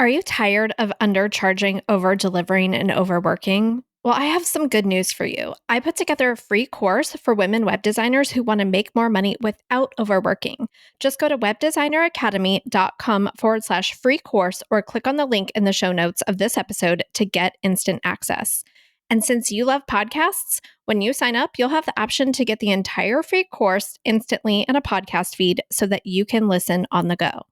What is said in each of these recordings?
Are you tired of undercharging, over-delivering, and overworking? Well, I have some good news for you. I put together a free course for women web designers who want to make more money without overworking. Just go to webdesigneracademy.com/free course or click on the link in the show notes of this episode to get instant access. And since you love podcasts, when you sign up, you'll have the option to get the entire free course instantly in a podcast feed so that you can listen on the go.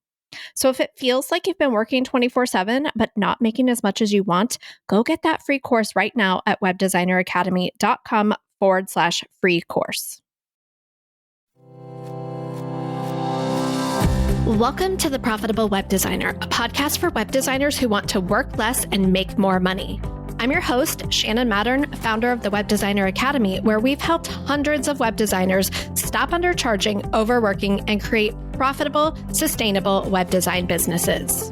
So if it feels like you've been working 24/7 but not making as much as you want, go get that free course right now at webdesigneracademy.com/free course. Welcome to The Profitable Web Designer, a podcast for web designers who want to work less and make more money. I'm your host, Shannon Mattern, founder of the Web Designer Academy, where we've helped hundreds of web designers stop undercharging, overworking, and create profitable, sustainable web design businesses.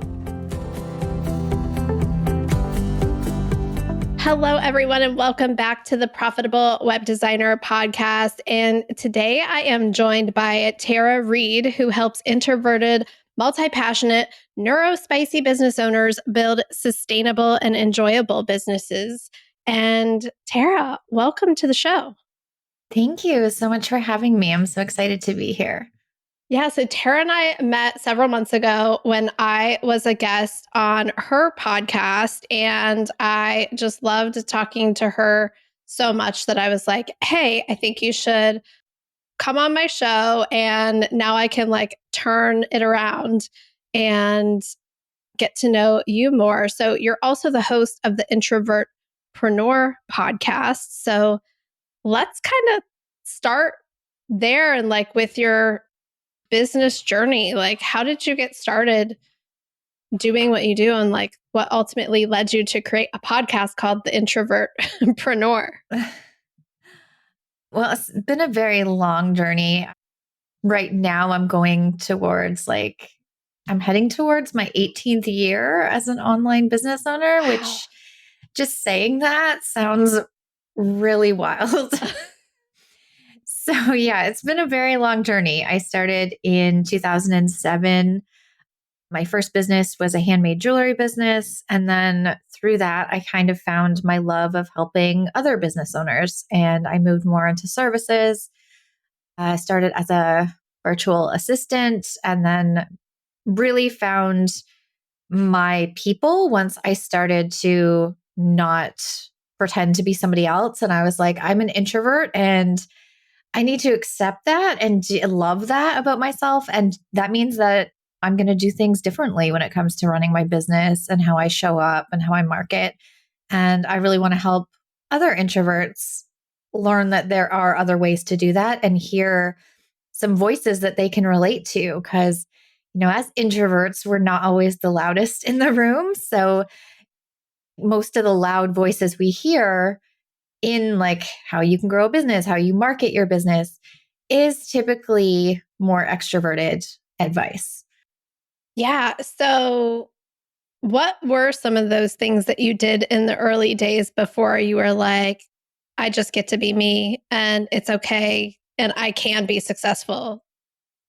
Hello, everyone, and welcome back to the Profitable Web Designer podcast. And today I am joined by Reid, who helps introverted, multi-passionate, neuro-spicy business owners build sustainable and enjoyable businesses. And Tara, welcome to the show. Thank you so much for having me. I'm so excited to be here. Yeah, so Tara and I met several months ago when I was a guest on her podcast, and I just loved talking to her so much that I was like, hey, I think you should come on my show, and now I can turn it around and get to know you more. So you're also the host of the Introvertpreneur podcast. So let's kind of start there and with your business journey. How did you get started doing what you do, and what ultimately led you to create a podcast called the Introvertpreneur? Well, it's been a very long journey. Right now, I'm going towards I'm heading towards my 18th year as an online business owner, Wow. which just saying that sounds really wild. So yeah, it's been a very long journey. I started in 2007. My first business was a handmade jewelry business. And then through that, I kind of found my love of helping other business owners. And I moved more into services. I started as a virtual assistant and then really found my people once I started to not pretend to be somebody else. And I was like, I'm an introvert and I need to accept that and love that about myself. And that means that I'm going to do things differently when it comes to running my business and how I show up and how I market. And I really want to help other introverts learn that there are other ways to do that and hear some voices that they can relate to. Because, as introverts, we're not always the loudest in the room. So most of the loud voices we hear in how you can grow a business, how you market your business is typically more extroverted advice. Yeah. So what were some of those things that you did in the early days before you were like, I just get to be me and it's okay and I can be successful,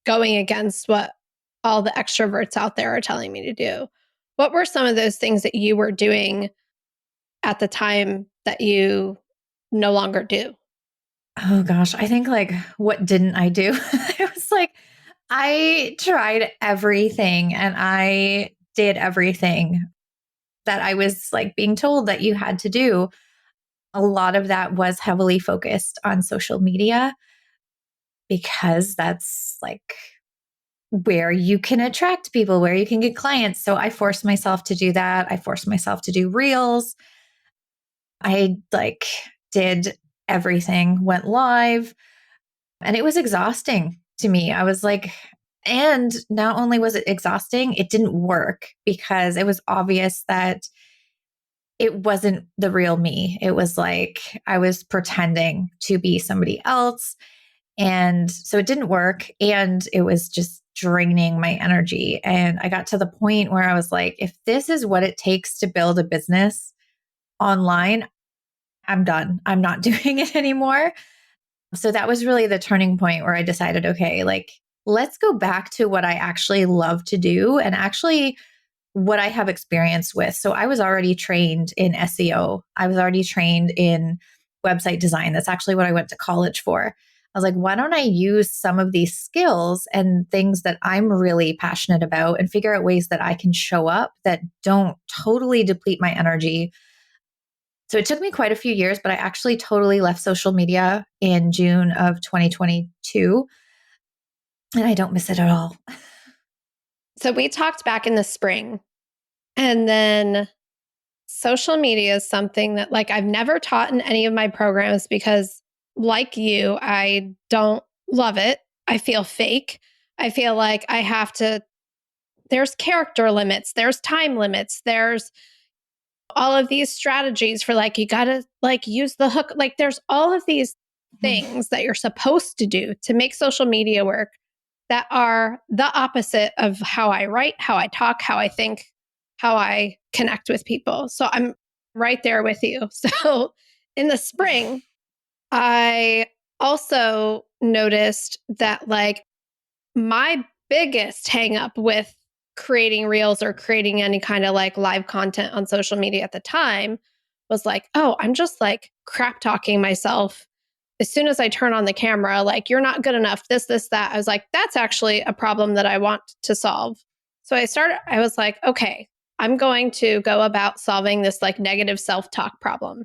going against what all the extroverts out there are telling me to do? What were some of those things that you were doing at the time that you no longer do? Oh gosh, I think what didn't I do? It was I tried everything and I did everything that I was being told that you had to do. A lot of that was heavily focused on social media because that's where you can attract people, where you can get clients. So I forced myself to do that. I forced myself to do reels. I did everything, went live, and it was exhausting to me. I was and not only was it exhausting, it didn't work because it was obvious that it wasn't the real me. It was I was pretending to be somebody else. And so it didn't work. And it was just draining my energy. And I got to the point where I was like, if this is what it takes to build a business online, I'm done. I'm not doing it anymore. So that was really the turning point where I decided, okay, let's go back to what I actually love to do and actually what I have experience with. So I was already trained in SEO. I was already trained in website design. That's actually what I went to college for. I was like, why don't I use some of these skills and things that I'm really passionate about and figure out ways that I can show up that don't totally deplete my energy. So it took me quite a few years, but I actually totally left social media in June of 2022. And I don't miss it at all. So we talked back in the spring, and then social media is something that like I've never taught in any of my programs because like you, I don't love it. I feel fake. I feel like I have to, there's character limits, there's time limits, there's all of these strategies for like, you got to like use the hook. Like there's all of these things that you're supposed to do to make social media work that are the opposite of how I write, how I talk, how I think, how I connect with people. So I'm right there with you. So in the spring, I also noticed that like my biggest hang up with creating reels or creating any kind of like live content on social media at the time was like, oh, I'm just like crap talking myself. As soon as I turn on the camera, like, you're not good enough, this, that. I was like, that's actually a problem that I want to solve. So I was like, okay, I'm going to go about solving this like negative self talk problem.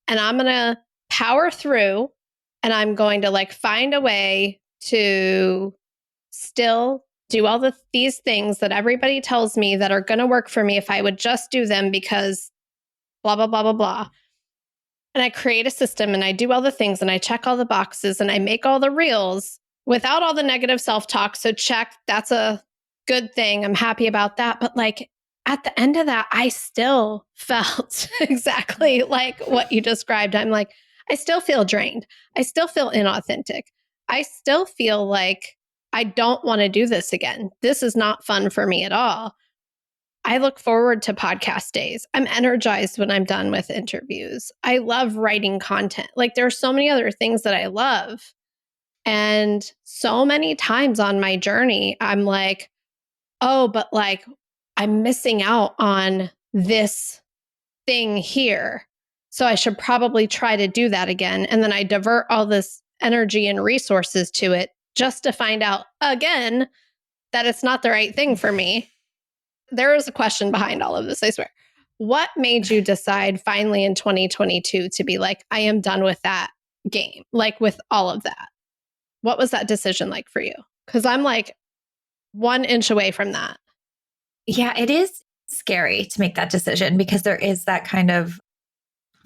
And I'm going to power through and I'm going to like find a way to still do all these things that everybody tells me that are going to work for me if I would just do them because blah, blah, blah, blah, blah. And I create a system and I do all the things and I check all the boxes and I make all the reels without all the negative self talk. So, check, that's a good thing. I'm happy about that. But like at the end of that, I still felt exactly like what you described. I'm like, I still feel drained. I still feel inauthentic. I still feel like I don't want to do this again. This is not fun for me at all. I look forward to podcast days. I'm energized when I'm done with interviews. I love writing content. Like there are so many other things that I love. And so many times on my journey, I'm like, oh, but like I'm missing out on this thing here. So I should probably try to do that again. And then I divert all this energy and resources to it just to find out again that it's not the right thing for me. There is a question behind all of this, I swear. What made you decide finally in 2022 to be like, I am done with that game, like with all of that? What was that decision like for you? Because I'm like 1 inch away from that. Yeah, it is scary to make that decision because there is that kind of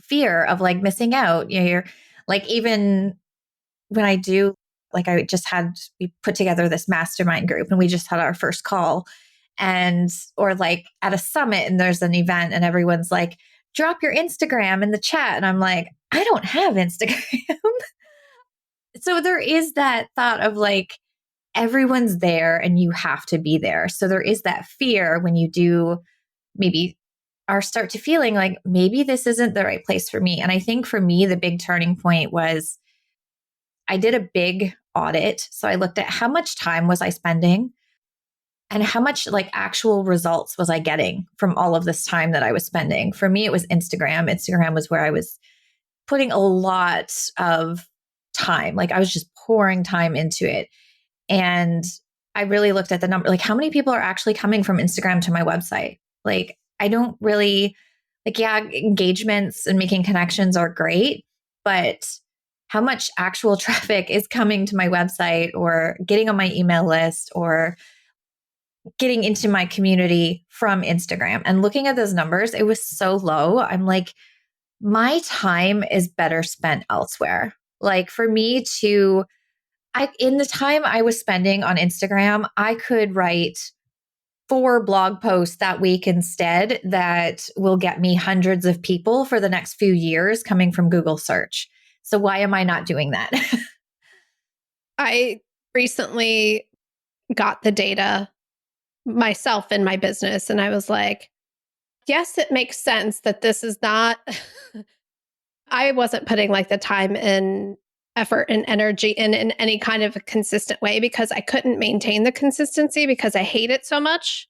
fear of like missing out. You know, you're like, even when I do, like, we put together this mastermind group and we just had our first call, and, or like at a summit and there's an event and everyone's like, drop your Instagram in the chat. And I'm like, I don't have Instagram. So there is that thought of like, everyone's there and you have to be there. So there is that fear when you do maybe or start to feeling like maybe this isn't the right place for me. And I think for me, the big turning point was I did a big audit. So I looked at how much time was I spending and how much like actual results was I getting from all of this time that I was spending. For me, it was Instagram. Instagram was where I was putting a lot of time. Like I was just pouring time into it. And I really looked at the number, like how many people are actually coming from Instagram to my website? Like, I don't really, like, yeah, engagements and making connections are great, but how much actual traffic is coming to my website or getting on my email list or getting into my community from Instagram? And looking at those numbers, it was so low. I'm like, my time is better spent elsewhere. Like for me to, in the time I was spending on Instagram, I could write 4 blog posts that week instead that will get me hundreds of people for the next few years coming from Google search. So why am I not doing that? I recently got the data myself in my business, and I was like, yes, it makes sense that this is not, I wasn't putting like the time and effort and energy in any kind of a consistent way because I couldn't maintain the consistency because I hate it so much.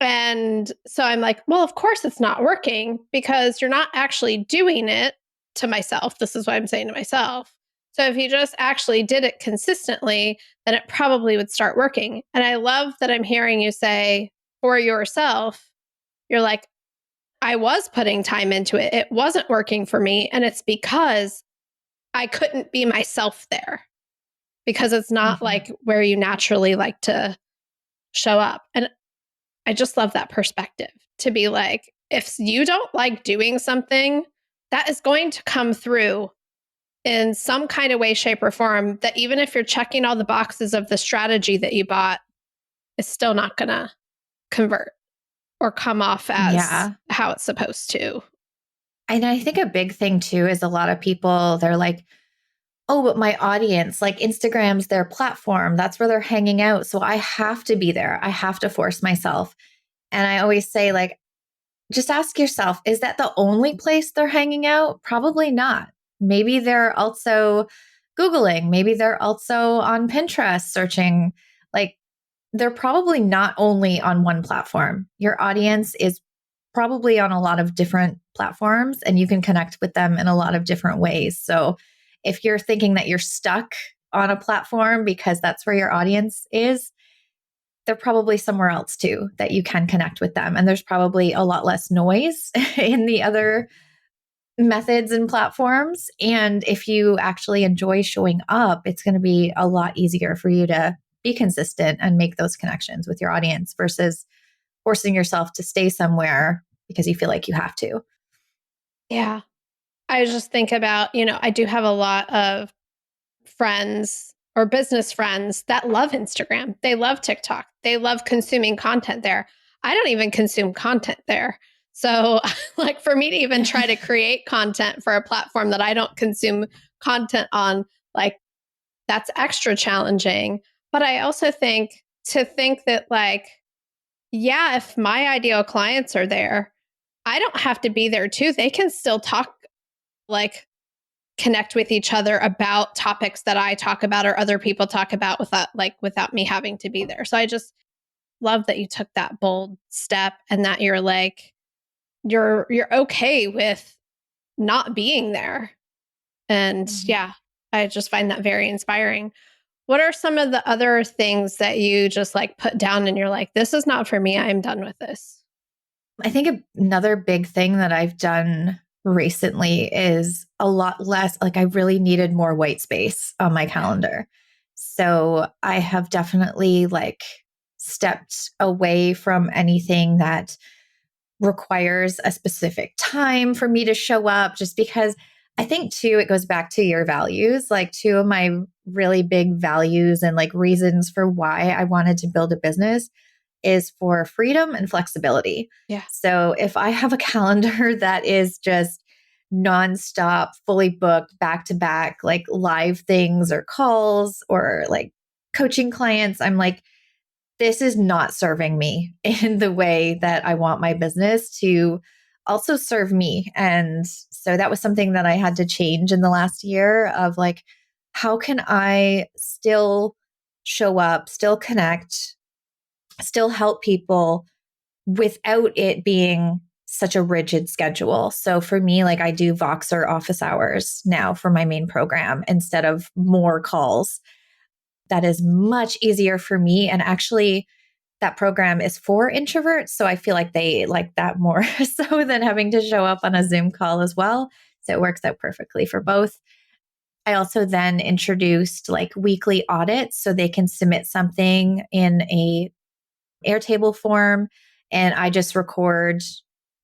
And so I'm like, well, of course it's not working because you're not actually doing it to myself. This is what I'm saying to myself. So if you just actually did it consistently, then it probably would start working. And I love that I'm hearing you say for yourself, you're like, I was putting time into it. It wasn't working for me. And it's because I couldn't be myself there because it's not Mhm. like where you naturally like to show up. And I just love that perspective to be like, if you don't like doing something, that is going to come through in some kind of way, shape, or form that even if you're checking all the boxes of the strategy that you bought, it's still not going to convert or come off as Yeah. how it's supposed to. And I think a big thing too is a lot of people, they're like, oh, but my audience, like Instagram's their platform. That's where they're hanging out. So I have to be there. I have to force myself. And I always say, like, just ask yourself, is that the only place they're hanging out? Probably not. Maybe they're also Googling. Maybe they're also on Pinterest searching. Like, they're probably not only on one platform. Your audience is probably on a lot of different platforms and you can connect with them in a lot of different ways. So if you're thinking that you're stuck on a platform because that's where your audience is, they're probably somewhere else too that you can connect with them. And there's probably a lot less noise in the other methods and platforms. And if you actually enjoy showing up, it's going to be a lot easier for you to be consistent and make those connections with your audience versus forcing yourself to stay somewhere because you feel like you have to. Yeah. I just think about, I do have a lot of friends or business friends that love Instagram. They love TikTok. They love consuming content there. I don't even consume content there. So, like, for me to even try to create content for a platform that I don't consume content on, like, that's extra challenging. But I also think to think that, like, yeah, if my ideal clients are there, I don't have to be there too. They can still talk, like, connect with each other about topics that I talk about or other people talk about without me having to be there. So I just love that you took that bold step and that you're like you're okay with not being there. And Mhm. yeah, I just find that very inspiring. What are some of the other things that you just like put down and you're like, this is not for me. I'm done with this? I think another big thing that I've done recently is a lot less, like, I really needed more white space on my Yeah. calendar. So I have definitely like stepped away from anything that requires a specific time for me to show up, just because I think too, it goes back to your values. Like, two of my really big values and like reasons for why I wanted to build a business is for freedom and flexibility. Yeah. So if I have a calendar that is just nonstop, fully booked, back to back, like live things or calls or like coaching clients, I'm like, this is not serving me in the way that I want my business to also serve me. And so that was something that I had to change in the last year of like, how can I still show up, still connect, still help people without it being such a rigid schedule. So for me, like, I do Voxer office hours now for my main program instead of more calls. That is much easier for me. And actually, that program is for introverts. So I feel like they like that more so than having to show up on a Zoom call as well. So it works out perfectly for both. I also then introduced like weekly audits so they can submit something in a Airtable form and I just record.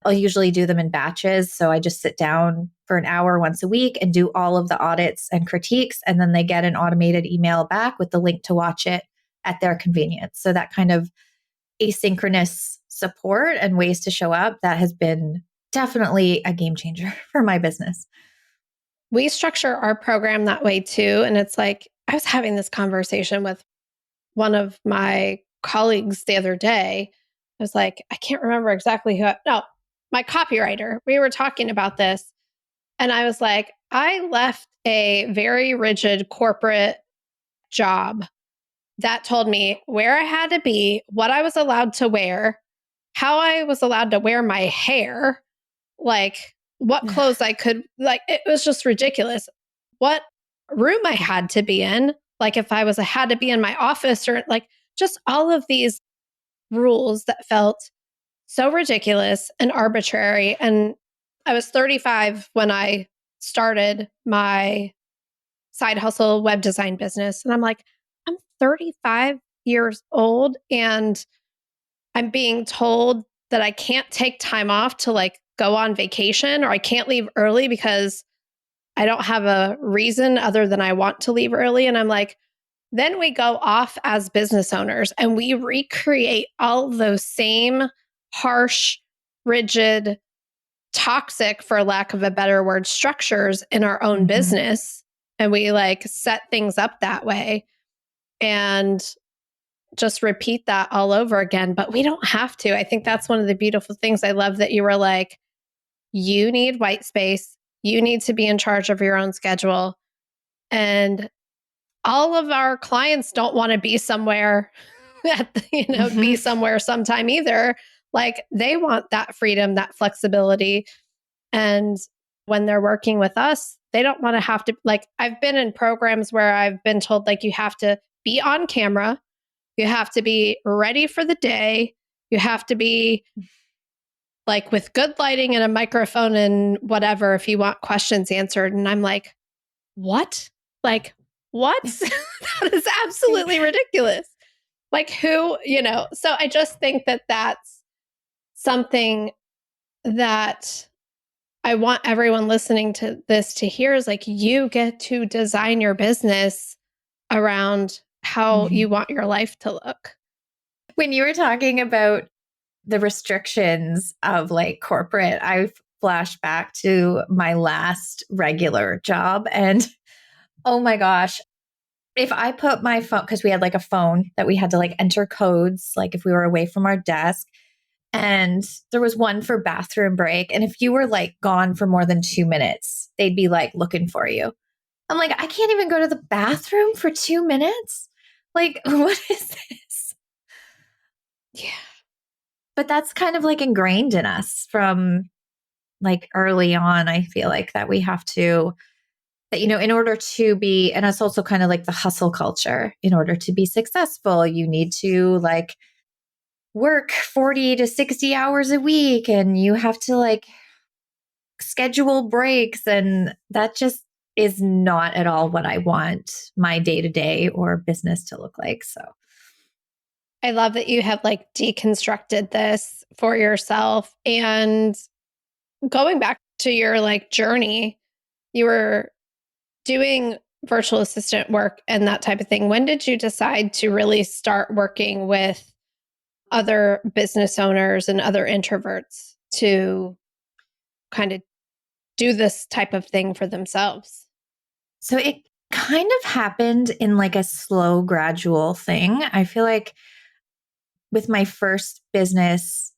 I'll usually do them in batches. So I just sit down for an hour once a week and do all of the audits and critiques. And then they get an automated email back with the link to watch it at their convenience. So that kind of asynchronous support and ways to show up, that has been definitely a game changer for my business. We structure our program that way too. And it's like, I was having this conversation with one of my colleagues the other day. I was like, I can't remember exactly no, my copywriter. We were talking about this. And I was like, I left a very rigid corporate job that told me where I had to be, what I was allowed to wear, how I was allowed to wear my hair, like what clothes I could, like it was just ridiculous. What room I had to be in, like if I had to be in my office or like just all of these rules that felt so ridiculous and arbitrary. And I was 35 when I started my side hustle web design business. And I'm like, I'm 35 years old and I'm being told that I can't take time off to like go on vacation or I can't leave early because I don't have a reason other than I want to leave early. And I'm like, then we go off as business owners and we recreate all those same harsh, rigid, toxic, for lack of a better word, structures in our own Mhm. business. And we like set things up that way and just repeat that all over again. But we don't have to. I think that's one of the beautiful things. I love that you were like, you need white space. You need to be in charge of your own schedule. And all of our clients don't want to be somewhere be Mhm. somewhere sometime either. Like they want that freedom, that flexibility. And when they're working with us, they don't want to have to, like, I've been in programs where I've been told, like, you have to be on camera, you have to be ready for the day, you have to be like with good lighting and a microphone and whatever if you want questions answered. And I'm like, what? Like, what? That is absolutely ridiculous. Like, who, so I just think that that's something that I want everyone listening to this to hear is like, you get to design your business around how you Mhm. want your life to look. When you were talking about the restrictions of like corporate, I flashed back to my last regular job. And oh my gosh, if I put my phone, because we had like a phone that we had to like enter codes, like if we were away from our desk, and there was one for bathroom break. And if you were like gone for more than 2 minutes, they'd be like looking for you. I'm like, I can't even go to the bathroom for 2 minutes. Like, what is this? Yeah. But that's kind of like ingrained in us from like early on. I feel like that we have to, that, in order to be, and it's also kind of like the hustle culture, in order to be successful, you need to like work 40 to 60 hours a week and you have to like schedule breaks. And that just is not at all what I want my day to day or business to look like. So, I love that you have like deconstructed this for yourself. And going back to your like journey, you were doing virtual assistant work and that type of thing. When did you decide to really start working with other business owners and other introverts to kind of do this type of thing for themselves? so it kind of happened in like a slow, gradual thing. I feel like with my first business,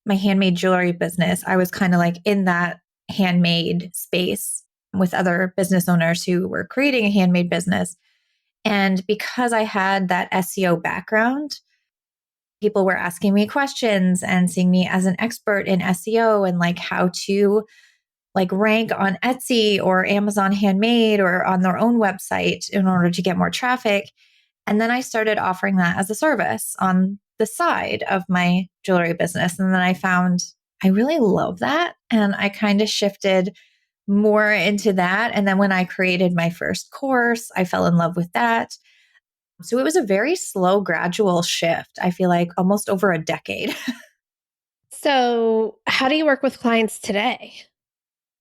my handmade jewelry business, I was kind of like in that handmade space with other business owners who were creating a handmade business. And because I had that SEO background, people were asking me questions and seeing me as an expert in SEO and like how to like rank on Etsy or Amazon Handmade or on their own website in order to get more traffic. And then I started offering that as a service on the side of my jewelry business. And then I found I really love that. And I kind of shifted more into that. And then when I created my first course, I fell in love with that. So it was a very slow, gradual shift. I feel like almost over a decade. So, how do you work with clients today?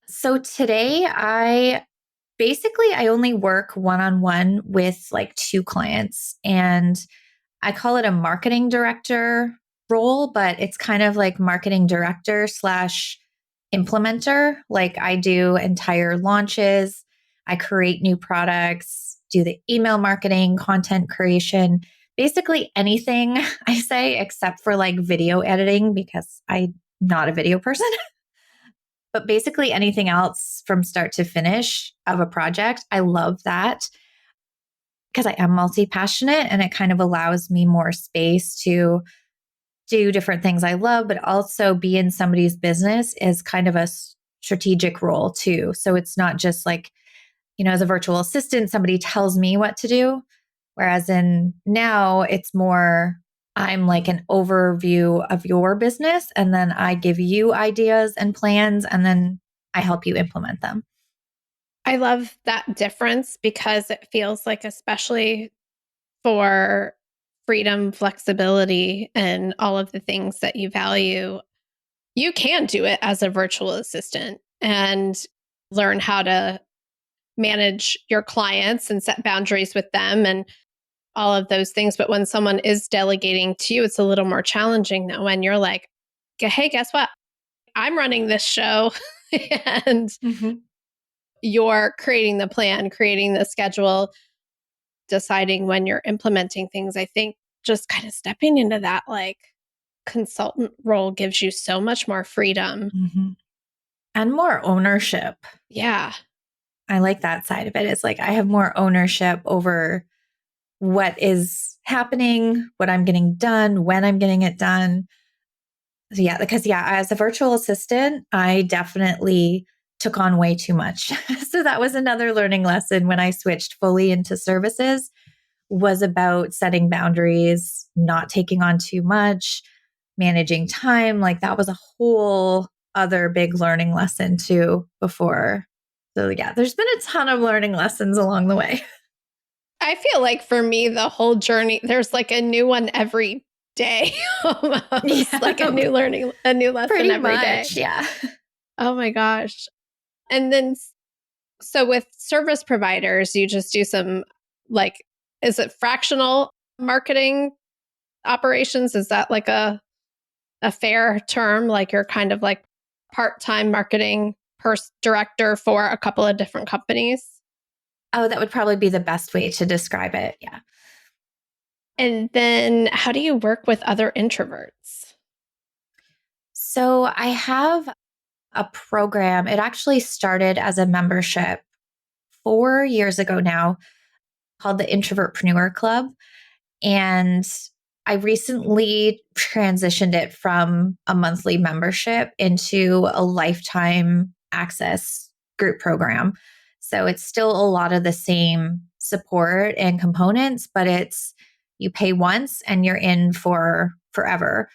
So today I only work one on one with like two clients, and I call it a marketing director role, but it's kind of like marketing director slash implementer. Like I do entire launches, I create new products, do the email marketing, content creation, basically anything I say except for like video editing because I'm not a video person. But basically anything else from start to finish of a project, I love that because I am multi passionate and it kind of allows me more space to do different things I love, but also be in somebody's business is kind of a strategic role too. So it's not just like, as a virtual assistant, somebody tells me what to do. Whereas in now it's more, I'm like an overview of your business, and then I give you ideas and plans, and then I help you implement them. I love that difference because it feels like, especially for freedom, flexibility, and all of the things that you value, you can do it as a virtual assistant and learn how to manage your clients and set boundaries with them and all of those things. But when someone is delegating to you, it's a little more challenging than when you're like, hey, guess what? I'm running this show and Mhm. you're creating the plan, creating the schedule, deciding when you're implementing things. I think just kind of stepping into that like consultant role gives you so much more freedom. Mhm. And more ownership. Yeah. I like that side of it. It's like I have more ownership over what is happening, what I'm getting done, when I'm getting it done. So yeah, because as a virtual assistant, I definitely took on way too much. So that was another learning lesson when I switched fully into services, was about setting boundaries, not taking on too much, managing time. Like that was a whole other big learning lesson too before. So yeah, there's been a ton of learning lessons along the way. I feel like for me, the whole journey, there's like a new one every day, almost like Yeah, a new lesson pretty every day. much. Yeah. Oh my gosh. And then, so with service providers, you just do some like, is it fractional marketing operations? Is that like a fair term? Like you're kind of like part-time marketing director for a couple of different companies? Oh, that would probably be the best way to describe it. Yeah. And then how do you work with other introverts? So I have a program. It actually started as a membership 4 years ago now, called the Introvertpreneur Club. And I recently transitioned it from a monthly membership into a lifetime access group program. So it's still a lot of the same support and components, but it's you pay once and you're in for forever.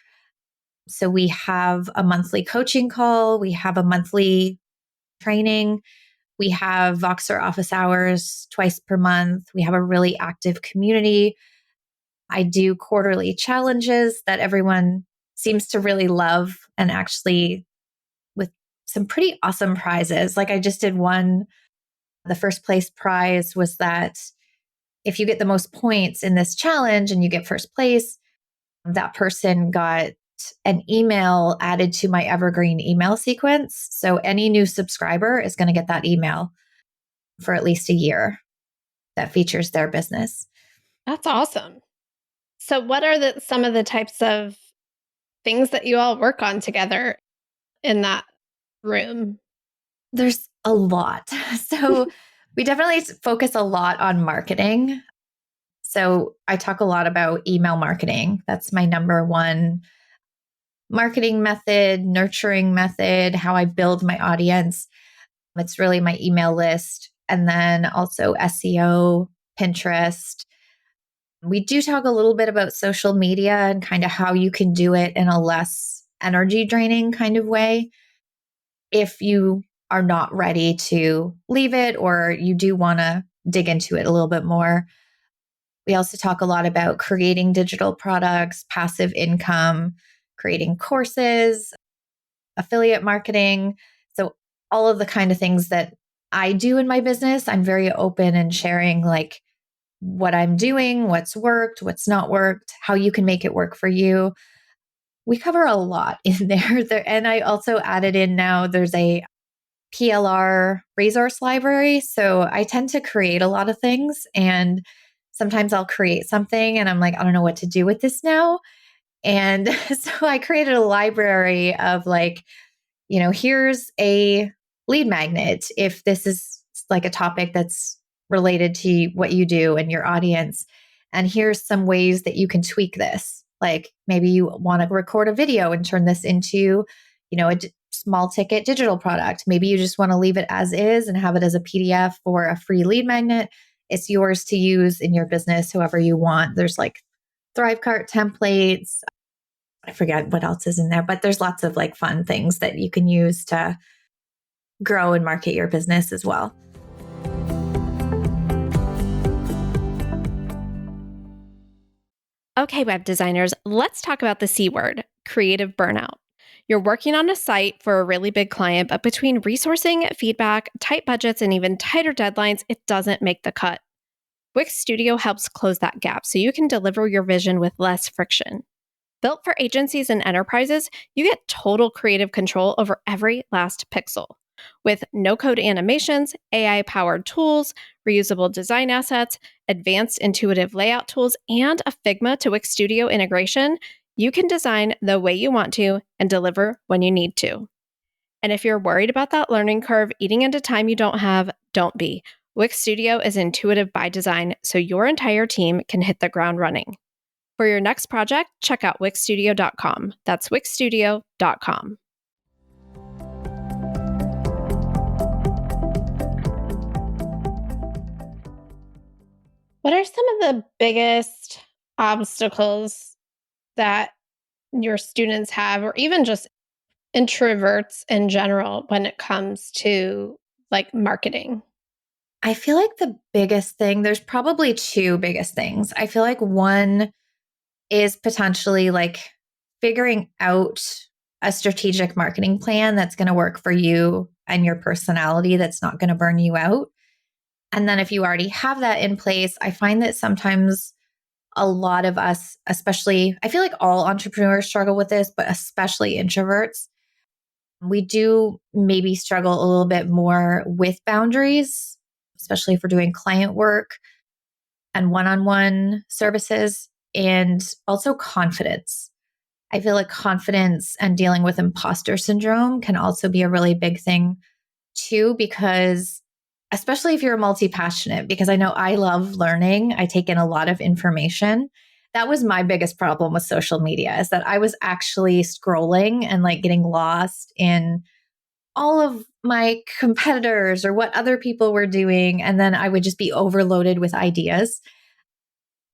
So we have a monthly coaching call, we have a monthly training, we have Voxer office hours twice per month, we have a really active community. I do quarterly challenges that everyone seems to really love, and actually with some pretty awesome prizes. Like I just did one, the first place prize was that if you get the most points in this challenge and you get first place, that person got an email added to my evergreen email sequence. So any new subscriber is going to get that email for at least a year that features their business. That's awesome. So what are some of the types of things that you all work on together in that room? There's a lot. So we definitely focus a lot on marketing. So I talk a lot about email marketing. That's my number one marketing method, nurturing method, how I build my audience. It's really my email list. And then also SEO, Pinterest. We do talk a little bit about social media and kind of how you can do it in a less energy draining kind of way if you are not ready to leave it or you do want to dig into it a little bit more. We also talk a lot about creating digital products, passive income, creating courses, affiliate marketing. So, all of the kind of things that I do in my business, I'm very open and sharing like what I'm doing, what's worked, what's not worked, how you can make it work for you. We cover a lot in there. And I also added in now there's a PLR resource library. So I tend to create a lot of things, and sometimes I'll create something and I'm like, I don't know what to do with this now. And so I created a library of like, here's a lead magnet if this is like a topic that's related to what you do and your audience. And here's some ways that you can tweak this. Like maybe you want to record a video and turn this into, a small ticket digital product. Maybe you just want to leave it as is and have it as a PDF or a free lead magnet. It's yours to use in your business, however you want. There's like Thrivecart templates. I forget what else is in there, but there's lots of like fun things that you can use to grow and market your business as well. Okay, web designers, let's talk about the C word, creative burnout. You're working on a site for a really big client, but between resourcing, feedback, tight budgets, and even tighter deadlines, it doesn't make the cut. Wix Studio helps close that gap so you can deliver your vision with less friction. Built for agencies and enterprises, you get total creative control over every last pixel. With no-code animations, AI-powered tools, reusable design assets, advanced intuitive layout tools, and a Figma to Wix Studio integration, you can design the way you want to and deliver when you need to. And if you're worried about that learning curve eating into time you don't have, don't be. Wix Studio is intuitive by design, so your entire team can hit the ground running. For your next project, check out wixstudio.com. That's wixstudio.com. What are some of the biggest obstacles that your students have, or even just introverts in general, when it comes to like marketing? I feel like the biggest thing, there's probably two biggest things. I feel like one is potentially like figuring out a strategic marketing plan that's going to work for you and your personality, that's not going to burn you out. And then if you already have that in place, I find that sometimes a lot of us, especially, I feel like all entrepreneurs struggle with this, but especially introverts, we do maybe struggle a little bit more with boundaries, especially if we're doing client work and one-on-one services, and also confidence. I feel like confidence and dealing with imposter syndrome can also be a really big thing too, because especially if you're multi-passionate, because I know I love learning, I take in a lot of information. That was my biggest problem with social media, is that I was actually scrolling and like getting lost in all of my competitors or what other people were doing. And then I would just be overloaded with ideas.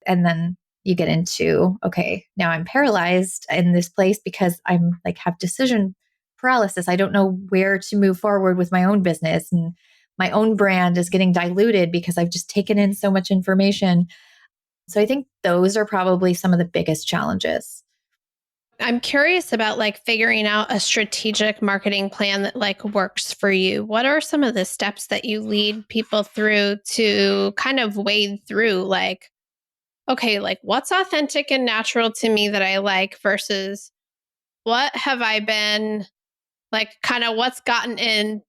And then you get into, okay, now I'm paralyzed in this place because I'm like have decision paralysis. I don't know where to move forward with my own business, and my own brand is getting diluted because I've just taken in so much information. So I think those are probably some of the biggest challenges. I'm curious about like figuring out a strategic marketing plan that like works for you. What are some of the steps that you lead people through to kind of wade through like, okay, like what's authentic and natural to me that I like versus what have I been like, kind of what's gotten in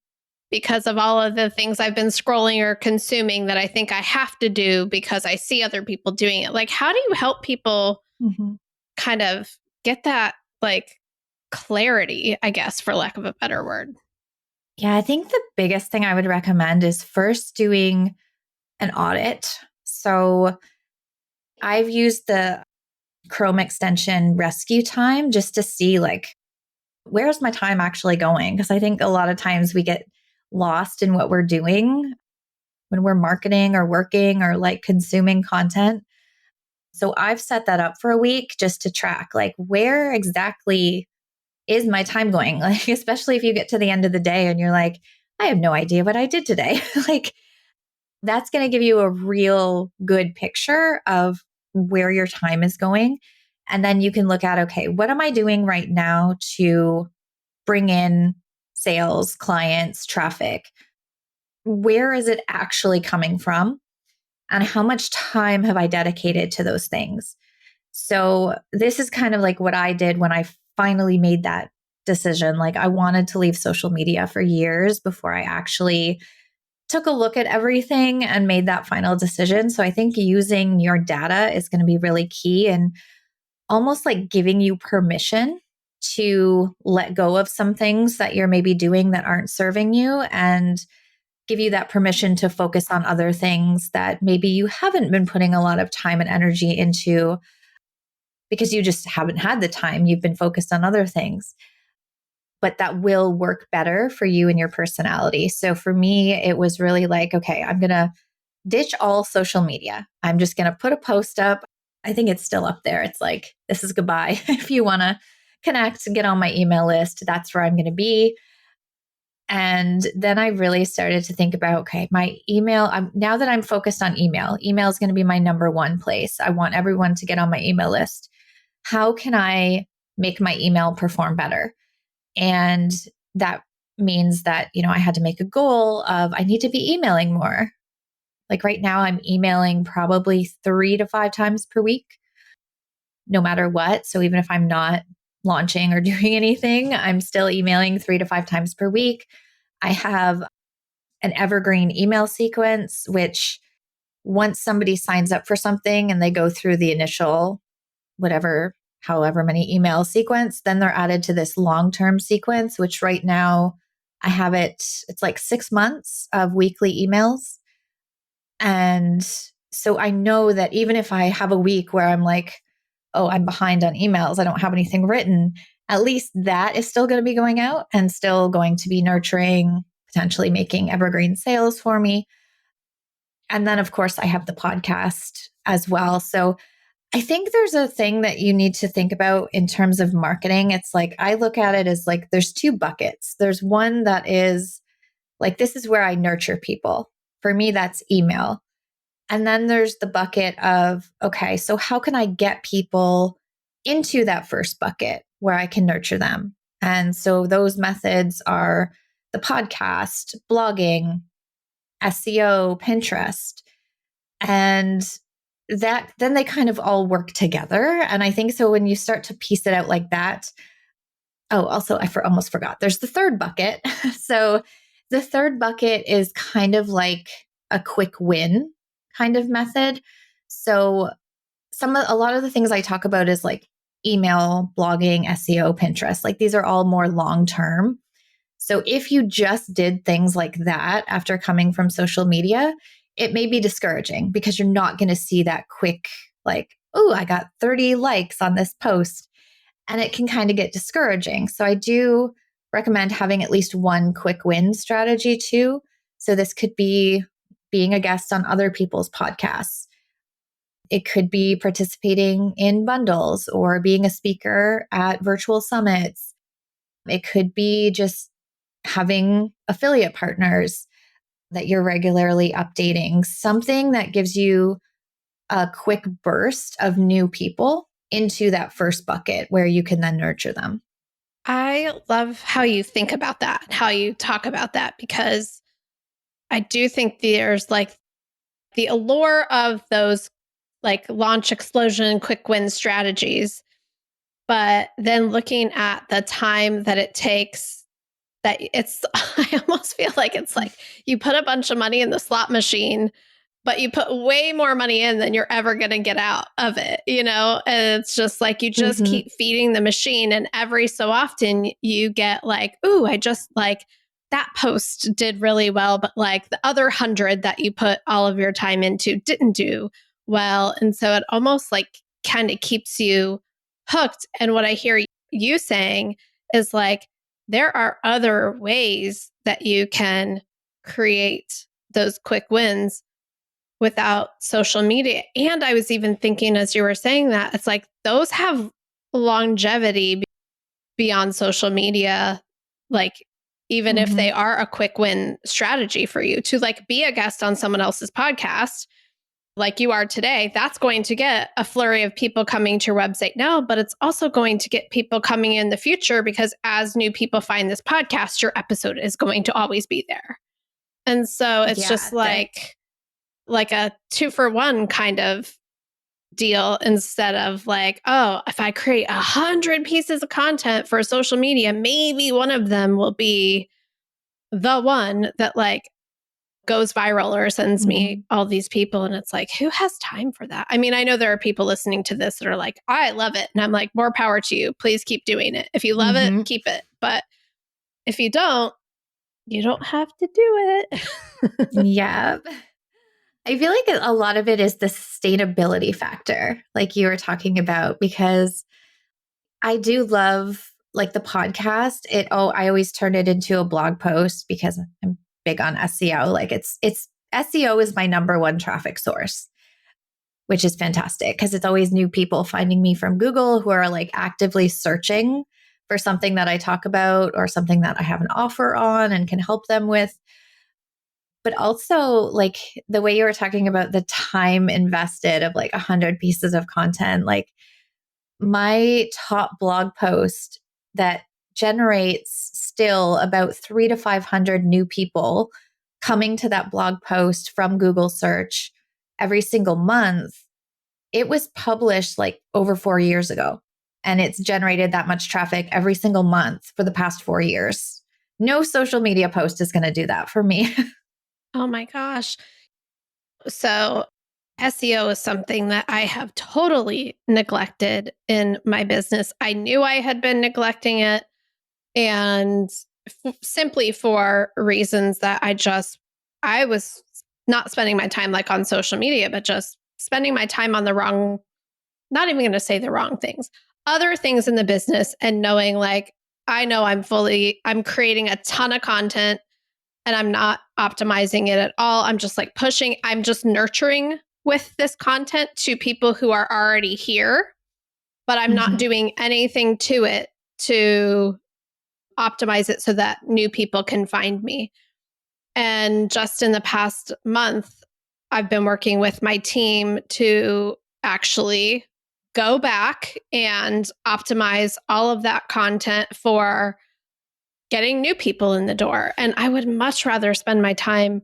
because of all of the things I've been scrolling or consuming that I think I have to do because I see other people doing it. Like, how do you help people kind of get that like clarity, I guess, for lack of a better word? Yeah, I think the biggest thing I would recommend is first doing an audit. So I've used the Chrome extension rescue time just to see like, where's my time actually going? Because I think a lot of times we get lost in what we're doing when we're marketing or working or like consuming content. So I've set that up for a week just to track like, where exactly is my time going? Like, especially if you get to the end of the day and you're like, I have no idea what I did today. Like, that's going to give you a real good picture of where your time is going. And then you can look at, okay, what am I doing right now to bring in sales, clients, traffic? Where is it actually coming from? And how much time have I dedicated to those things? So this is kind of like what I did when I finally made that decision. Like I wanted to leave social media for years before I actually took a look at everything and made that final decision. So I think using your data is going to be really key, and almost like giving you permission to let go of some things that you're maybe doing that aren't serving you, and give you that permission to focus on other things that maybe you haven't been putting a lot of time and energy into. because you just haven't had the time. You've been focused on other things. But that will work better for you and your personality. So for me, it was really like, okay, I'm going to ditch all social media. I'm just going to put a post up. I think it's still up there. It's like, this is goodbye. If you want to connect and get on my email list, that's where I'm going to be. And then I really started to think about, okay, my email, now that I'm focused on email is going to be my number one place. I want everyone to get on my email list. How can I make my email perform better? And that means that, I had to make a goal of I need to be emailing more. Like right now, I'm emailing probably 3 to 5 times per week, no matter what. So even if I'm not launching or doing anything, I'm still emailing 3 to 5 times per week. I have an evergreen email sequence, which once somebody signs up for something and they go through the initial however many email sequence, then they're added to this long-term sequence, which right now I have it's like 6 months of weekly emails. And so I know that even if I have a week where I'm like, oh, I'm behind on emails, I don't have anything written, at least that is still going to be going out and still going to be nurturing, potentially making evergreen sales for me. And then, of course, I have the podcast as well. So I think there's a thing that you need to think about in terms of marketing. It's like, I look at it as like, there's 2 buckets. There's one that is like, this is where I nurture people. For me, that's email. And then there's the bucket of, okay, so how can I get people into that first bucket where I can nurture them? And so those methods are the podcast, blogging, SEO, Pinterest. And that then they kind of all work together. And I think so when you start to piece it out like that. Oh, also, almost forgot. There's the third bucket. So the third bucket is kind of like a quick win kind of method. So a lot of the things I talk about is like email, blogging, SEO, Pinterest. Like these are all more long term. So if you just did things like that after coming from social media, it may be discouraging because you're not going to see that quick, like, oh, I got 30 likes on this post. And it can kind of get discouraging. So I do recommend having at least one quick win strategy too. So this could be being a guest on other people's podcasts. It could be participating in bundles or being a speaker at virtual summits. It could be just having affiliate partners that you're regularly updating, something that gives you a quick burst of new people into that first bucket where you can then nurture them. I love how you think about that, how you talk about that, because I do think there's like the allure of those like launch explosion, quick win strategies. But then looking at the time that it takes, that it's, I almost feel like it's like you put a bunch of money in the slot machine, but you put way more money in than you're ever going to get out of it, And it's just like you just Mm-hmm. keep feeding the machine. And every so often you get like, ooh, I just like that post did really well, but like the other 100 that you put all of your time into didn't do well. And so it almost like kind of keeps you hooked. And what I hear you saying is like, there are other ways that you can create those quick wins without social media. And I was even thinking as you were saying that, it's like those have longevity beyond social media. Like, even if Mm-hmm. they are a quick win strategy for you to like be a guest on someone else's podcast, like you are today, that's going to get a flurry of people coming to your website now, but it's also going to get people coming in the future because as new people find this podcast, your episode is going to always be there. And so it's just like a 2-for-1 kind of deal instead of like, oh, if I create 100 pieces of content for social media, maybe one of them will be the one that like goes viral or sends Mm-hmm. me all these people. And it's like, who has time for that? I mean, I know there are people listening to this that are like, I love it. And I'm like, more power to you. Please keep doing it. If you love it, Mm-hmm. keep it. But if you don't have to do it. Yeah. I feel like a lot of it is the sustainability factor, like you were talking about, because I do love like the podcast. I always turn it into a blog post because I'm big on SEO. Like it's SEO is my number one traffic source, which is fantastic because it's always new people finding me from Google who are like actively searching for something that I talk about or something that I have an offer on and can help them with. But also, like the way you were talking about the time invested of like 100 pieces of content, like my top blog post that generates still about 300 to 500 new people coming to that blog post from Google search every single month. It was published like over 4 years ago, and it's generated that much traffic every single month for the past 4 years. No social media post is going to do that for me. Oh my gosh. So, SEO is something that I have totally neglected in my business. I knew I had been neglecting it, and simply for reasons that I was not spending my time like on social media, but just spending my time on the wrong, not even going to say the wrong things, other things in the business, and knowing like, I know I'm creating a ton of content and I'm not optimizing it at all. I'm just nurturing with this content to people who are already here, but I'm not Mhm. doing anything to it to optimize it so that new people can find me. And just in the past month, I've been working with my team to actually go back and optimize all of that content for getting new people in the door. And I would much rather spend my time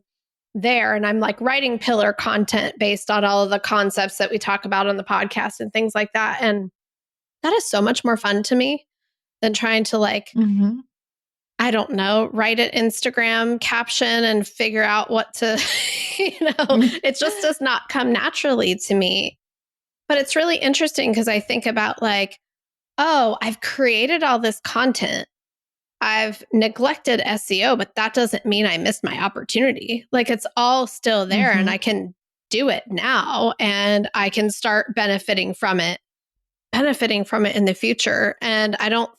there. And I'm like writing pillar content based on all of the concepts that we talk about on the podcast and things like that. And that is so much more fun to me than trying to like, Mhm. I don't know, write an Instagram caption and figure out what to, it just does not come naturally to me. But it's really interesting because I think about like, oh, I've created all this content. I've neglected SEO, but that doesn't mean I missed my opportunity. Like it's all still there and I Mhm. can do it now and I can start benefiting from it in the future. And I don't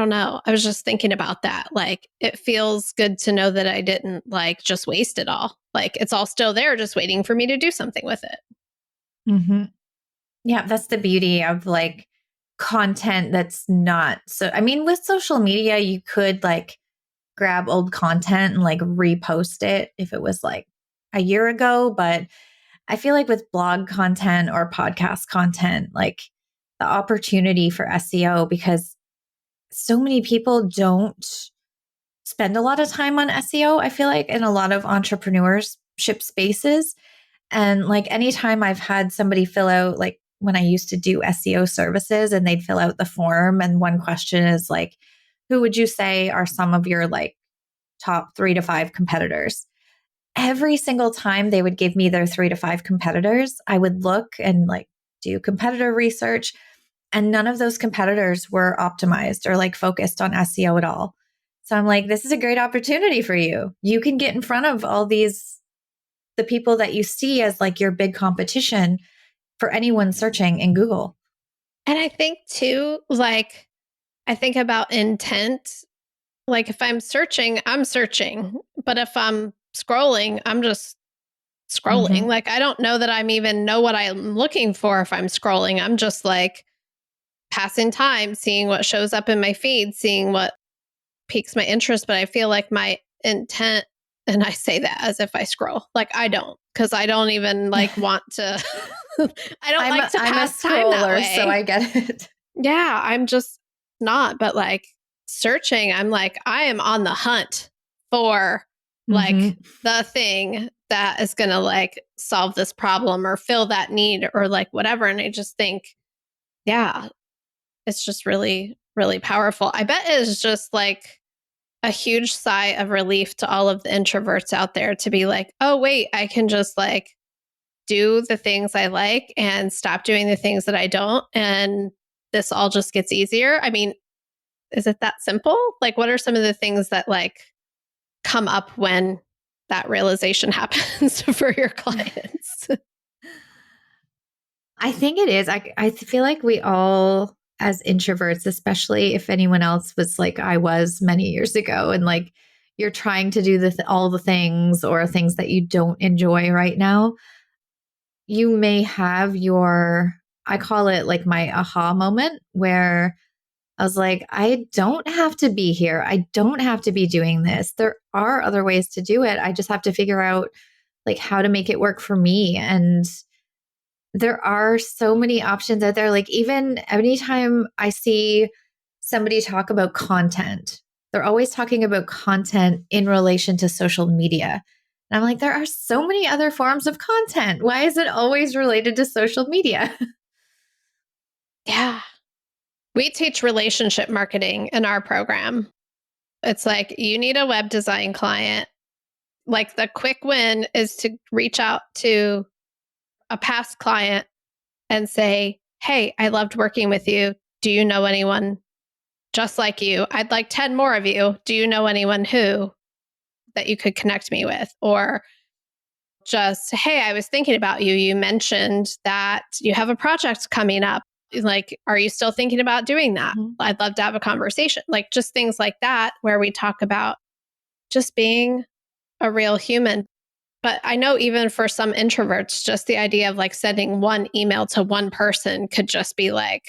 know. I was just thinking about that. Like it feels good to know that I didn't like just waste it all. Like it's all still there, just waiting for me to do something with it. Mhm. Yeah, that's the beauty of like content that's not so. I mean, with social media, you could like grab old content and like repost it if it was like a year ago. But I feel like with blog content or podcast content, like the opportunity for SEO, because so many people don't spend a lot of time on SEO, I feel like in a lot of entrepreneurship spaces. And like anytime I've had somebody fill out, like when I used to do SEO services and they'd fill out the form, and one question is like, who would you say are some of your like top 3 to 5 competitors? Every single time they would give me their 3 to 5 competitors, I would look and like do competitor research. And none of those competitors were optimized or like focused on SEO at all. So I'm like, this is a great opportunity for you. You can get in front of all these, the people that you see as like your big competition for anyone searching in Google. And I think too, like, I think about intent. Like if I'm searching, I'm searching. But if I'm scrolling, I'm just scrolling. Mm-hmm. Like I don't know that I'm even know what I'm looking for if I'm scrolling. I'm just like passing time, seeing what shows up in my feed, seeing what piques my interest. But I feel like my intent, and I say that as if I scroll, like I don't, because I don't even like want to, I don't like to I'm a pass time that scroller, so way. I get it. Yeah, I'm just not. But like searching, I'm like, I am on the hunt for like Mm-hmm. the thing that is going to like solve this problem or fill that need or like whatever. And I just think, yeah, it's just really, really powerful. I bet it's just like a huge sigh of relief to all of the introverts out there to be like, oh, wait, I can just like do the things I like and stop doing the things that I don't. And this all just gets easier. I mean, is it that simple? Like, what are some of the things that like come up when that realization happens for your clients. I think it is. I feel like we all, as introverts, especially if anyone else was like I was many years ago, and like you're trying to do all the things or things that you don't enjoy right now, you may have I call it like my aha moment where I was like, I don't have to be here. I don't have to be doing this. There are other ways to do it. I just have to figure out like how to make it work for me. And there are so many options out there. Like, even anytime I see somebody talk about content, they're always talking about content in relation to social media. And I'm like, there are so many other forms of content. Why is it always related to social media? Yeah. We teach relationship marketing in our program. It's like you need a web design client. Like the quick win is to reach out to a past client and say, "Hey, I loved working with you. Do you know anyone just like you? I'd like 10 more of you. Do you know anyone who that you could connect me with?" Or just, "Hey, I was thinking about you. You mentioned that you have a project coming up. Like, are you still thinking about doing that? Mhm. I'd love to have a conversation." Like, just things like that, where we talk about just being a real human. But I know even for some introverts, just the idea of like sending one email to one person could just be like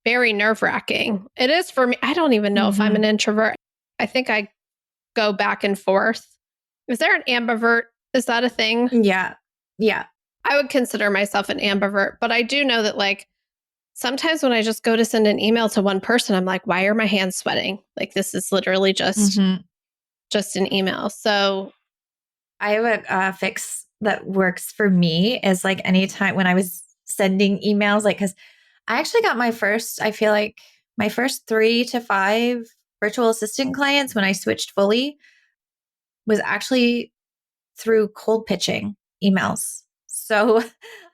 very nerve wracking. It is for me. I don't even know if I'm an Mhm. introvert. I think I go back and forth. Is there an ambivert? Is that a thing? Yeah. Yeah. I would consider myself an ambivert, but I do know that like sometimes when I just go to send an email to one person, I'm like, why are my hands sweating? Like this is literally Mhm. just an email. So I have a fix that works for me is like anytime when I was sending emails, like, because I actually got I feel like my first 3 to 5 virtual assistant clients when I switched fully was actually through cold pitching emails. So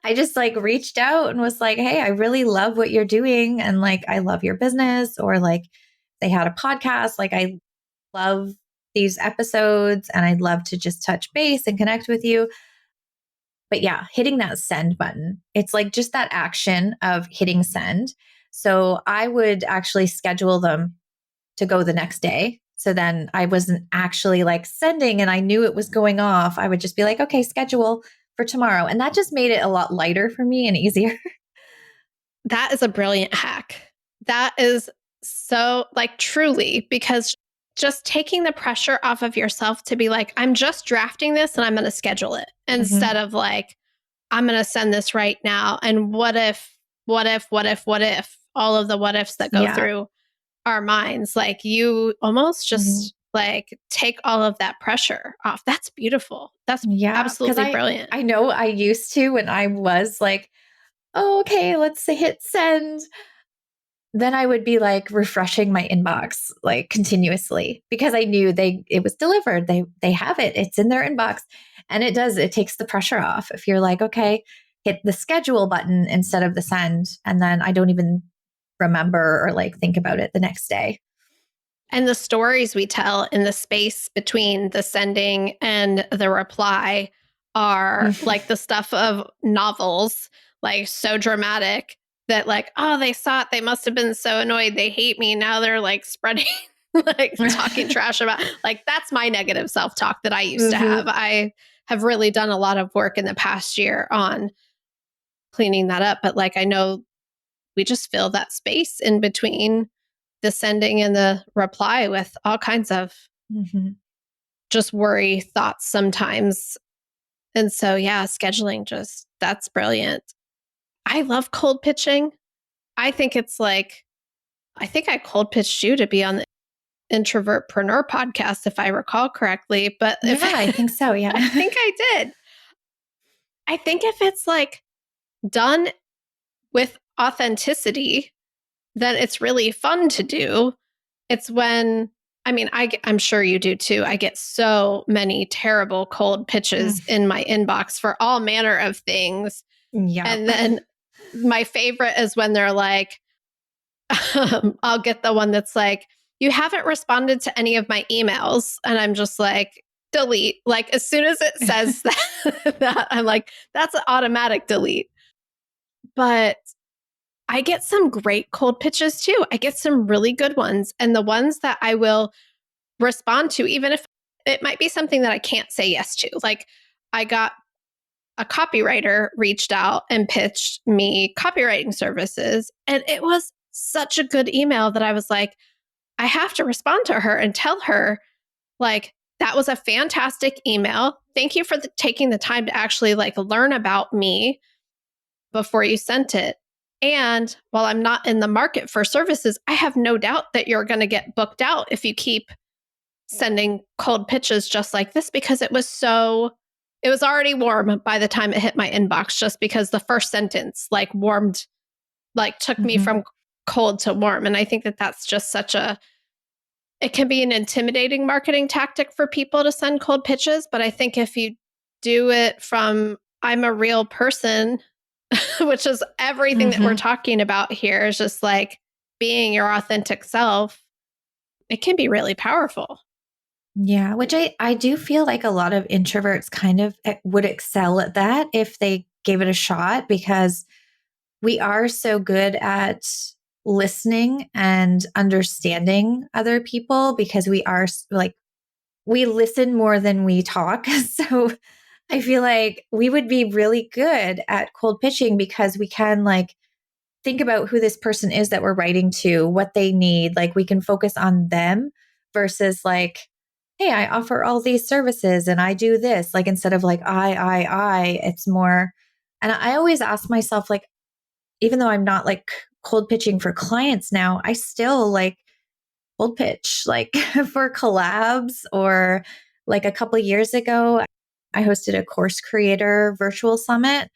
I just like reached out and was like, hey, I really love what you're doing. And like, I love your business. Or like, they had a podcast. Like, I love these episodes and I'd love to just touch base and connect with you. But yeah, hitting that send button, it's like just that action of hitting send. So I would actually schedule them to go the next day. So then I wasn't actually like sending and I knew it was going off. I would just be like, okay, schedule for tomorrow. And that just made it a lot lighter for me and easier. that is a brilliant hack. That is so like truly because just taking the pressure off of yourself to be like, I'm just drafting this and I'm going to schedule it instead Mhm. of like, I'm going to send this right now. And what if all of the what ifs that go Yeah. through our minds, like you almost Mhm. just like take all of that pressure off. That's beautiful. That's Yeah. Cause absolutely brilliant. I know I used to when I was like, oh, okay, let's hit send. Then I would be like refreshing my inbox like continuously because I knew it was delivered. They have it. It's in their inbox. And it takes the pressure off. If you're like, okay, hit the schedule button instead of the send. And then I don't even remember or like think about it the next day. And the stories we tell in the space between the sending and the reply are like the stuff of novels, like so dramatic that like, oh, they saw it. They must have been so annoyed. They hate me. Now they're like spreading, like talking trash about, like, that's my negative self-talk that I used to have. Mhm. I have really done a lot of work in the past year on cleaning that up. But like, I know we just fill that space in between the sending and the reply with all kinds of Mhm. just worry thoughts sometimes. And so, yeah, scheduling just that's brilliant. I love cold pitching. I think it's like, I think I cold pitched you to be on the Introvertpreneur podcast, if I recall correctly. But if Yeah, I think so. Yeah. I think I did, I think if it's like done with authenticity, then it's really fun to do. It's when, I mean, I'm sure you do too. I get so many terrible cold pitches Mm. in my inbox for all manner of things. Yeah. And then my favorite is when they're like, I'll get the one that's like, you haven't responded to any of my emails. And I'm just like, delete. Like as soon as it says that I'm like, that's an automatic delete. But I get some great cold pitches too. I get some really good ones. And the ones that I will respond to, even if it might be something that I can't say yes to. Like I got a copywriter reached out and pitched me copywriting services. And it was such a good email that I was like, I have to respond to her and tell her, like, that was a fantastic email. Thank you for taking the time to actually like learn about me before you sent it. And while I'm not in the market for services, I have no doubt that you're going to get booked out if you keep sending cold pitches just like this, because it was already warm by the time it hit my inbox, just because the first sentence like warmed, like took me from cold to warm. And I think that that's just it can be an intimidating marketing tactic for people to send cold pitches. But I think if you do it from, I'm a real person, which is everything that we're talking about here, is just like being your authentic self, it can be really powerful. Yeah, which I do feel like a lot of introverts kind of would excel at that if they gave it a shot, because we are so good at listening and understanding other people, because we are like, we listen more than we talk. So I feel like we would be really good at cold pitching, because we can like think about who this person is that we're writing to, what they need. Like we can focus on them versus like, hey, I offer all these services and I do this. Like instead of like, it's more. And I always ask myself, like, even though I'm not like cold pitching for clients now, I still like cold pitch like for collabs. Or like a couple of years ago, I hosted a course creator virtual summit,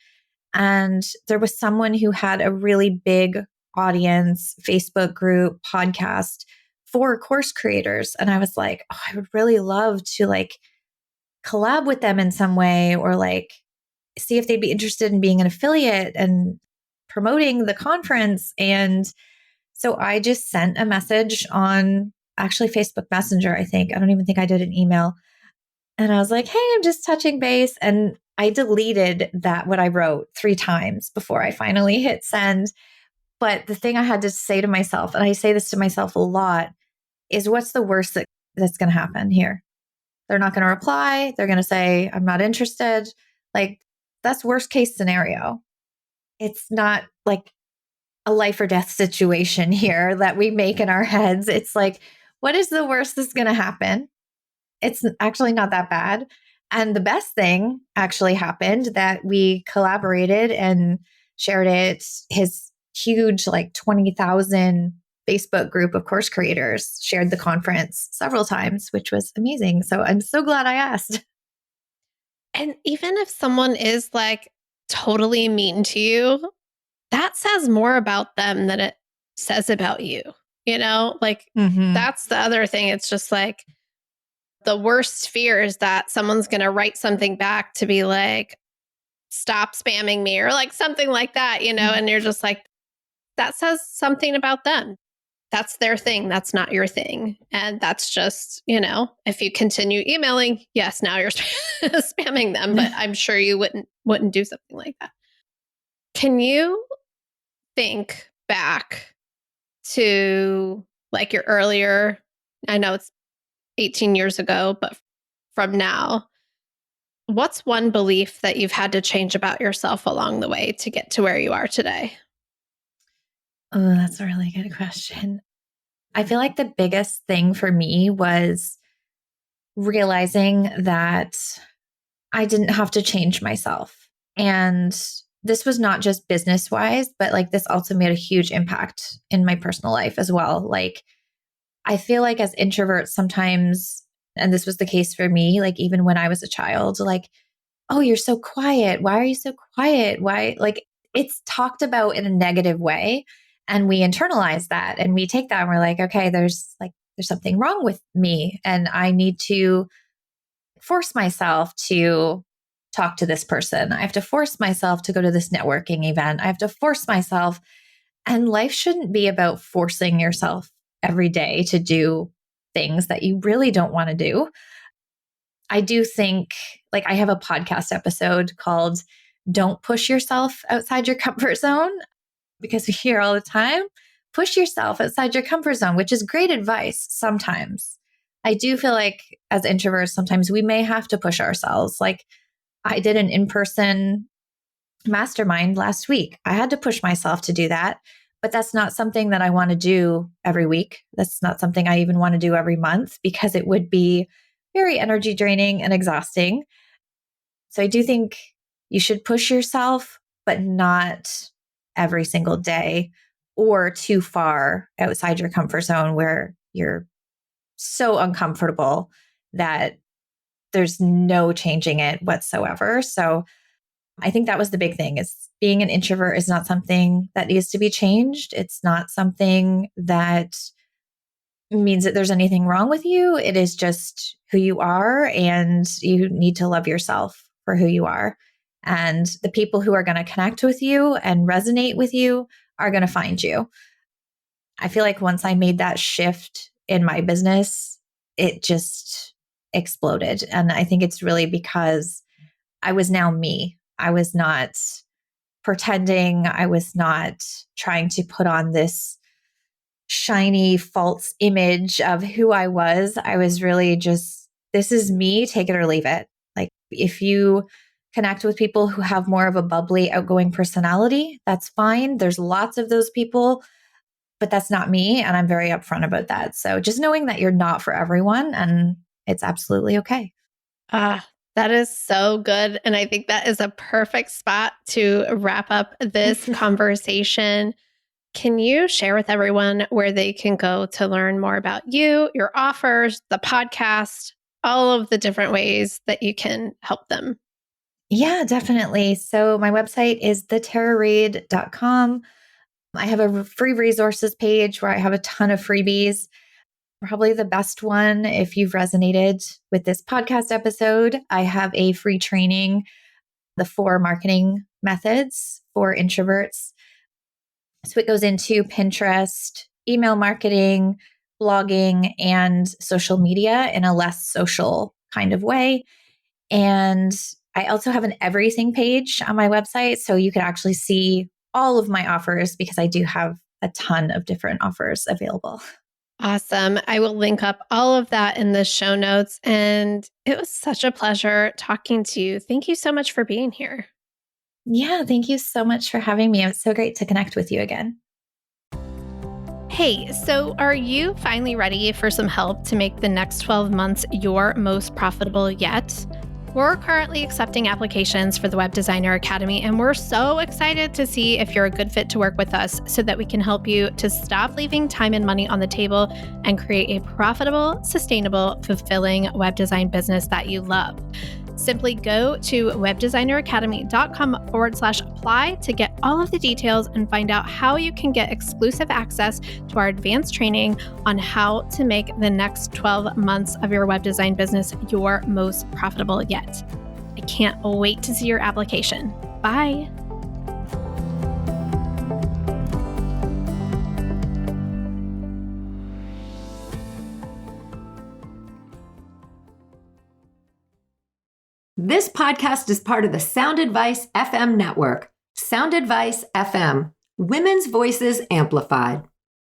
and there was someone who had a really big audience, Facebook group, podcast for course creators. And I was like, oh, I would really love to like collab with them in some way, or like see if they'd be interested in being an affiliate and promoting the conference. And so I just sent a message on actually Facebook Messenger, I think. I don't even think I did an email. And I was like, hey, I'm just touching base. And I deleted what I wrote 3 times before I finally hit send. But the thing I had to say to myself, and I say this to myself a lot, is what's the worst that's going to happen here? They're not going to reply. They're going to say, I'm not interested. Like that's worst case scenario. It's not like a life or death situation here that we make in our heads. It's like, what is the worst that's going to happen? It's actually not that bad. And the best thing actually happened, that we collaborated and shared it. His huge, like 20,000 Facebook group of course creators shared the conference several times, which was amazing. So I'm so glad I asked. And even if someone is like totally mean to you, that says more about them than it says about you. You know, like that's the other thing. It's just like the worst fear is that someone's going to write something back to be like, stop spamming me, or like something like that, you know, and you're just like, that says something about them. That's their thing. That's not your thing. And that's just, you know, if you continue emailing, yes, now you're spamming them, but I'm sure you wouldn't do something like that. Can you think back to like your earlier, I know it's 18 years ago, but from now, what's one belief that you've had to change about yourself along the way to get to where you are today? Oh, that's a really good question. I feel like the biggest thing for me was realizing that I didn't have to change myself. And this was not just business wise, but like this also made a huge impact in my personal life as well. Like, I feel like as introverts sometimes, and this was the case for me, like even when I was a child, like, oh, you're so quiet. Why are you so quiet? Why? Like it's talked about in a negative way. And we internalize that and we take that and we're like, okay, there's something wrong with me. And I need to force myself to talk to this person. I have to force myself to go to this networking event. I have to force myself. And life shouldn't be about forcing yourself every day to do things that you really don't want to do. I do think, like, I have a podcast episode called Don't Push Yourself Outside Your Comfort Zone, because we hear all the time, push yourself outside your comfort zone, which is great advice sometimes. I do feel like as introverts, sometimes we may have to push ourselves. Like, I did an in-person mastermind last week. I had to push myself to do that, but that's not something that I want to do every week. That's not something I even want to do every month because it would be very energy draining and exhausting. So I do think you should push yourself, but not every single day or too far outside your comfort zone where you're so uncomfortable that there's no changing it whatsoever. So I think that was the big thing, is being an introvert is not something that needs to be changed. It's not something that means that there's anything wrong with you. It is just who you are, and you need to love yourself for who you are. And the people who are going to connect with you and resonate with you are going to find you. I feel like once I made that shift in my business, it just exploded. And I think it's really because I was now me. I was not pretending. I was not trying to put on this shiny false image of who I was. I was really just, this is me, take it or leave it. Like, if you connect with people who have more of a bubbly, outgoing personality, that's fine. There's lots of those people, but that's not me. And I'm very upfront about that. So just knowing that you're not for everyone, and it's absolutely okay. That is so good. And I think that is a perfect spot to wrap up this conversation. Can you share with everyone where they can go to learn more about you, your offers, the podcast, all of the different ways that you can help them? Yeah, definitely. So my website is thetarareid.com. I have a free resources page where I have a ton of freebies. Probably the best one, if you've resonated with this podcast episode, I have a free training, the 4 marketing methods for introverts. So it goes into Pinterest, email marketing, blogging, and social media in a less social kind of way. And I also have an everything page on my website, so you can actually see all of my offers, because I do have a ton of different offers available. Awesome. I will link up all of that in the show notes. And it was such a pleasure talking to you. Thank you so much for being here. Yeah, thank you so much for having me. It was so great to connect with you again. Hey, so are you finally ready for some help to make the next 12 months your most profitable yet? We're currently accepting applications for the Web Designer Academy, and we're so excited to see if you're a good fit to work with us so that we can help you to stop leaving time and money on the table and create a profitable, sustainable, fulfilling web design business that you love. Simply go to webdesigneracademy.com/apply to get all of the details and find out how you can get exclusive access to our advanced training on how to make the next 12 months of your web design business your most profitable yet. I can't wait to see your application. Bye. This podcast is part of the Sound Advice FM network. Sound Advice FM, women's voices amplified.